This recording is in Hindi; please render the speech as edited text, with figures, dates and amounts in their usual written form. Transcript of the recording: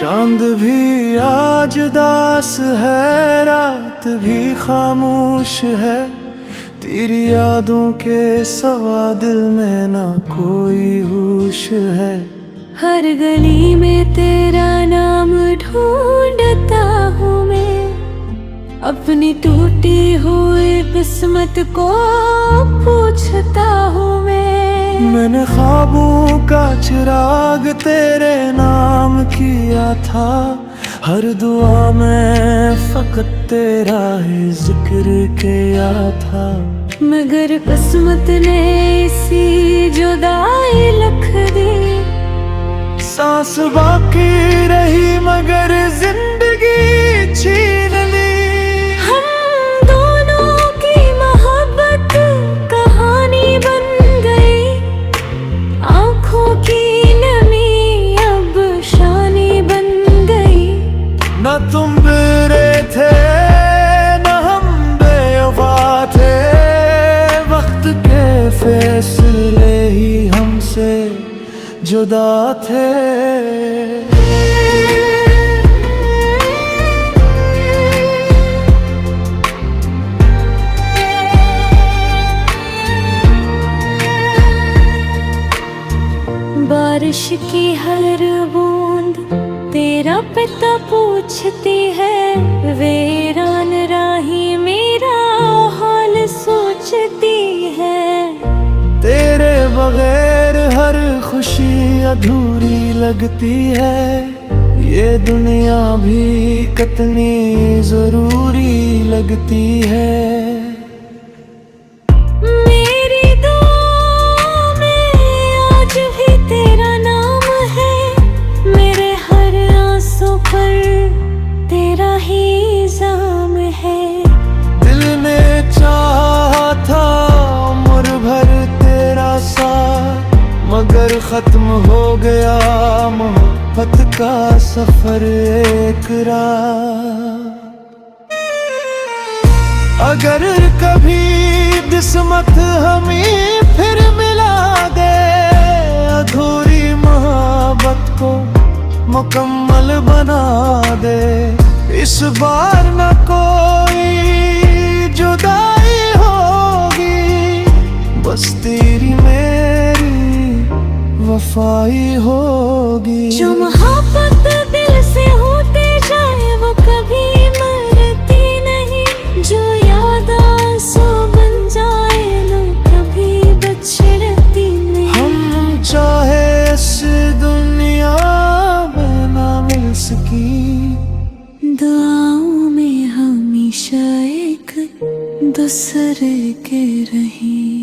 चांद भी आज उदास है, रात भी खामोश है। तेरी यादों के सिवा दिल में ना कोई होश है। हर गली में तेरा नाम ढूंढता हूँ मैं, अपनी टूटी हुई किस्मत को पूछता हूँ मैंने ख्वाबों का चिराग तेरे नाम किया था। हर दुआ में फकत तेरा ही जिक्र किया था। मगर किस्मत ने इसी जुदाई लिख दी। सांस बाकी रही मगर जिंदगी छीन ली। हम दोनों की मोहब्बत कहानी बन गई, आंखों की नमी अब शानी बन गई। न तुम बुरे थे न हम बेवफा थे, वक्त के फैसले ही हमसे जुदा थे। बारिश की हर बूंद तेरा पिता पूछती है, वीरान राही मेरा हाल सोचती है। तेरे बगैर हर खुशी अधूरी लगती है। ये दुनिया भी कितनी जरूरी लगती है। तेरा ही इल्ज़ाम है। दिल ने चाहा था उम्र भर तेरा साथ, मगर खत्म हो गया मोहब्बत का सफर एक रात। अगर कभी किस्मत हमें फिर मिला दे, अधूरी मोहब्बत को मुकम्मल बना दे। इस बार न कोई जुदाई होगी, बस तेरी मेरी वफाई होगी। जो मोहब्बत दिल से होती जाए वो कभी मरती नहीं, जो याद आंसू बन जाए ना कभी बिछड़ती नहीं। हम चाहे इस दुनिया की दुआओं में हमेशा एक दूसरे के रही।